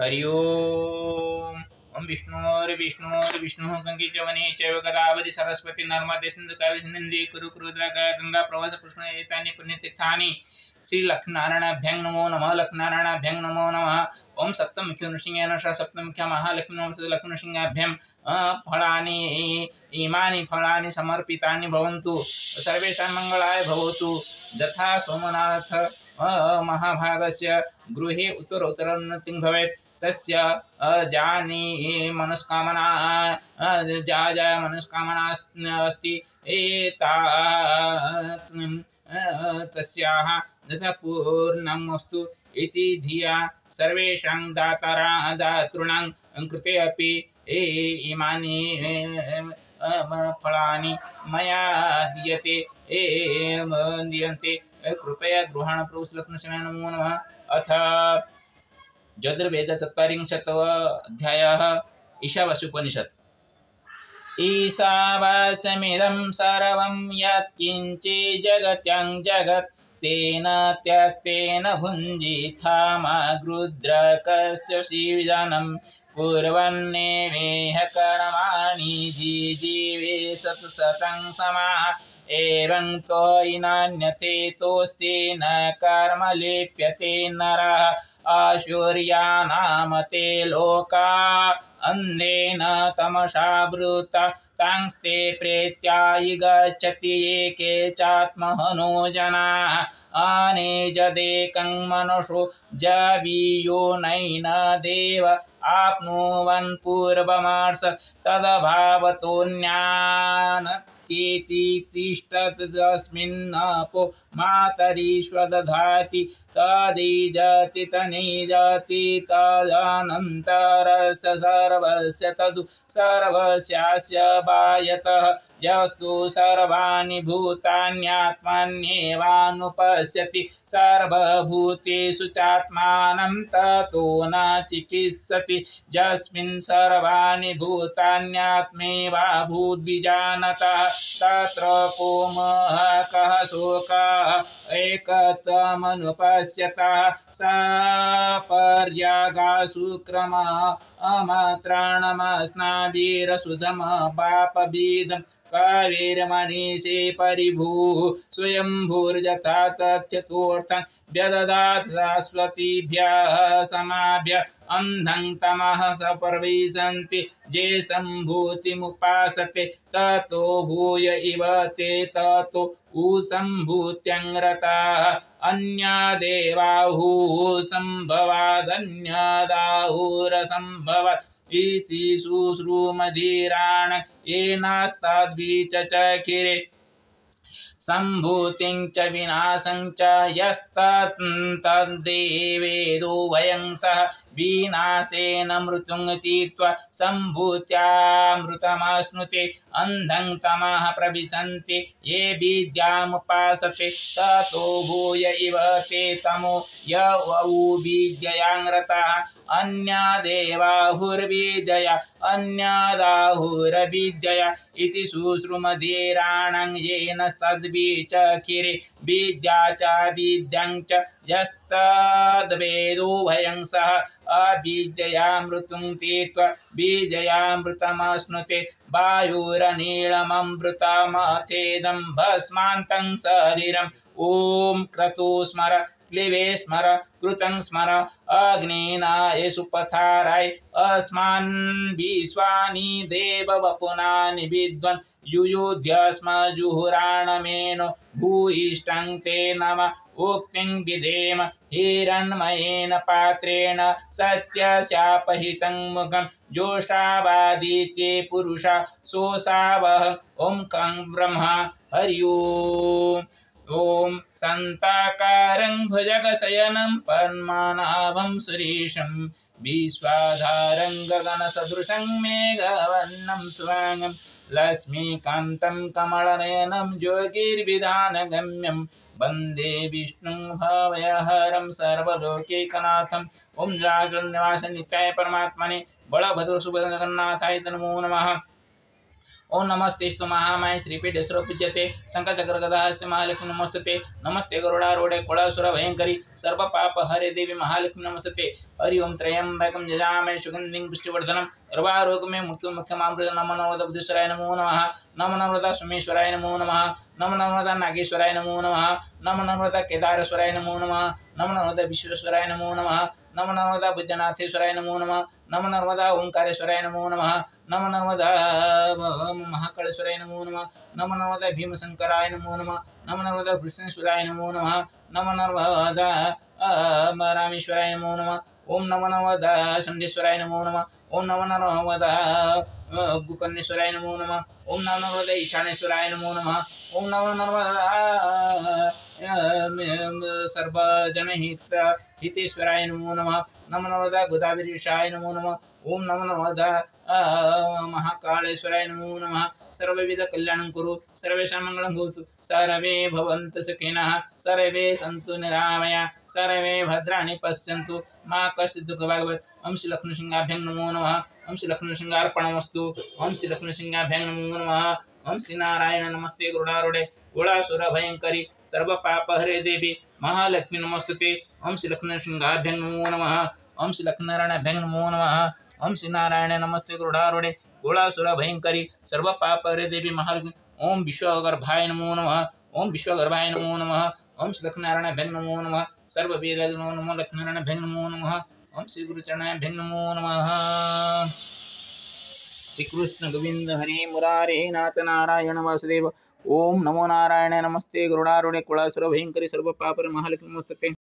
हरि ओम। ओम विष्णुर्विष्णुः कंकीचवने चैव गदावधि सरस्वती नर्मदे सिंधु कावेरी नदी कुरुद्राका गंगा प्रवास कृष्ण एतानि पुण्यतीर्थानि श्री लक्ष्मीनारायणाभ्यां नमो नमः। लक्ष्मीनारायणाभ्यां नमो नमः। ओम सप्तमुख्य नृसिंहेन सह सप्तमुख्या महालक्ष्मी नमः। लक्ष्मीनृसिंहाभ्यां फलानि इमानि फलानि समर्पितानि भवन्तु सर्वेषां मंगलाय भवतु। यथा सोमनाथ महाभागस्य गृहे उत्तरोत्तरोन्नतिं भवेत् तस्य जानी मनस्कामना जा मनस्कामना अस्ति एता तस्याः यथा पूर्णमस्तु इति धिया सर्वेषां दातॄणां कृते अपि इमानि फलानि मया दीयन्ते कृपया गृहाण प्रभुश्रीलक्ष्मीनरसिंहाय नमो नमः। अथ यजुर्वेद 44 ईशावास्योपनिषत्। ईशावास्यमिदं सर्वं यत्किञ्चित् जगत्यां जगत् तेन त्यक्तेन भुञ्जीथा मा गृध्रकस्य सीवनं कुर्वन्नेवेह कर्माणि जीवे सततं समाः एवं तोयि नान्यथेतोऽस्ति न कर्म लिप्यते नरः आशुर्यानाम ते लोका अन्धेन तमसावृता तांस्ते प्रेत्यायि गच्छति ये चात्महनो जनाः अनेजदेकं मनसो जवीयो नैन देव आप्नुवन् पूर्वमार्ष तदभावतोऽन्यान् तिष्ठतस्मिन्नपो मातरीष्वदधाति तदिजति तनिजति तदनन्तरस्य सर्वस्य तदु सर्वस्यास्य बायतः यस्तु सर्वाणि भूतान्यात्मन्येवानुपश्यति सर्वभूतेषु चात्मानं ततो न चिकित्सति यस्मिन् सर्वाणि भूतान्यात्मेवाभूद्विजानतः तत्र को कः शोकः एकत्वमनुपश्यतः सपर्यागासु क्रमः अमात्राणमस्नाभिरसुधम पापविदं कविर्मनीषे परिभूः स्वयंभूर्यथा तथ्यतोऽर्थं व्यददात् शाश्वतीभ्यः समाभ्यः अन्धं तमः सप्रविशन्ति ये सम्भूतिमुपासते ततो भूय इव ते ततो सम्भूत्यङ्रताः अन्यादेवाहुः सम्भवादन्यदाहुरसम्भवात् इति शुश्रूमधीराण येनास्ताद्विचचखिरे सम्भूतिं च विनाशं च यस्तद्देवेदो भयं सह विनाशेन मृत्युं तीर्त्वा सम्भूत्यामृतमश्नुते अन्धं तमः प्रविशन्ति ये विद्यामुपासते ततो भूय इव ते तमो यवौ विद्ययाङ्रताः अन्यादेवाहुर्विद्यया अन्यादाहुरविद्यया इति शुश्रूमधीराणं येन तद्विचखिरे विद्या च विद्यां च यस्तद्वेदो भयं सह अविद्यया मृत्युं तीर्त्वा विद्ययामृतमश्नुते वायुरनीलममृतमथेदं भस्मान्तं शरीरम् ॐ क्रतु स्मर क्लिवे स्मर कृतं स्मर अग्निनाय सुपथाराय अस्मान् विश्वानि देव वपुनानि विद्वन् युयुध्यस्म जुहुराणमेनो भूयिष्ठं ते नम उक्तिं विधेम हिरण्मयेन पात्रेण सत्यशापहितं मुखं जोषावादित्ये पुरुषा सोऽसावः ॐ कं ब्रह्मा हरि ओम्। ओम शान्ताकारं भुजगशयनं पद्मनाभं सुरेशं विश्वाधारं गगनसदृशं मेघवर्णं स्वांगं लक्ष्मीकान्तं कमलनयनं योगिर्विधानगम्यं वन्दे विष्णुं भवयहरं सर्वलोकैकनाथम्। ओम राजनिवास नित्याय परमात्मने बलभद्र सुभद्र जगन्नाथाय नमो नमः। ओम नमस्तेस्तु महामाये श्रीपीठे सर्वपूज्यते शंखचक्रगदाहस्ते महालक्ष्मी नमस्तते। नमस्ते गरुडारूढे कुलासुर भयंकरी सर्व पाप हरे देवी महालक्ष्मी नमस्तते। हरि ओम त्र्यंबकं यजामहे सुगंधिं पुष्टिवर्धनम् उर्वारुकमेव मृत्युमुख्यमामृतं। नमो नर्मदा बुद्धेश्वराय नमो नमः। नमो नर्मदा सोमेश्वराय नमो नमः। नमो नर्मदा नागेश्वराय नमो नमः। नमो नर्मदा केदारेश्वराय नमो नमः। नमो नर्मदा विश्वेश्वराय नमो नमः। नमो नर्मदा बुद्धनाथेश्वराय नमो नमः। नमो नर्मदा ओंकारेश्वराय नमो नमः। नमो नर्मदा महाकालेश्वराय नमो नमः। नमो नर्मदा भीमशंकराय नमो नमः। नमो नर्मदा कृष्णेश्वराय नमो नमः। नमो नर्मदा रामेश्वराय नमो नमः। ओम नमो नर्मदा चंडेश्वराय नमो नमः। ओम नमो नर्मदा गुकर्णेश्वराय नमो नमः। ओम नमो नर्मदा ईशानेश्वराय नमो नमः। ओम नमो नर्मदा सर्वजनहित हितेश्वराय नमो नमः। नमो नर्मदा गोदावरीशाय नमो नमः। ओम नमो नर्मदा महाकालेश्वराय नमो नमः। सर्वविध कल्याणं कुरु सर्वेषां मङ्गलं भवतु। सर्वे भवन्तु सुखिनः सर्वे सन्तु निरामया सर्वे भद्राणि पश्यन्तु मा कश्चित् दुःखभाग् भवेत्। ओम श्री लक्ष्मीसिंहाभ्यां नमो नमः। ओम श्री लक्ष्मीसिंहार्पणमस्तु। ओम श्री लक्ष्मीसिंहाभ्यां नमो नमः। ओम श्री नारायण नमस्ते गरुडारूढे कुलासुर भयंकरी सर्व पाप हरे देवी महालक्ष्मी नमस्तुते। ओम श्री लक्ष्मीसिंहाभ्यां नमो नमः। ओम श्री लक्ष्मीनारायणाभ्यां नमो नमः। ओम श्री नारायण नमस्ते गरुडारूढे कुलासुर भयंकरी सर्व पाप हरे देवी महालक्ष्मी। ओम विश्वगर्भाय नमो नमः। ओम विश्वगर्भाय नमो नमः। ओम श्री लक्ष्मीनारायणाभ्यां नमो नमः। सर्व वेदाय नमो लक्ष्मीनारायणाभ्यां नमो नमः। ओम श्री गुरुचरणाभ्यां नमो नमः। श्री कृष्ण गोविंद हरि मुरारे नाथ नारायण वासुदेव। ओम नमो नारायण नमस्ते गरुडारूढे कुलासुर भयंकरी सर्व पाप हरे महालक्ष्मी नमस्ते।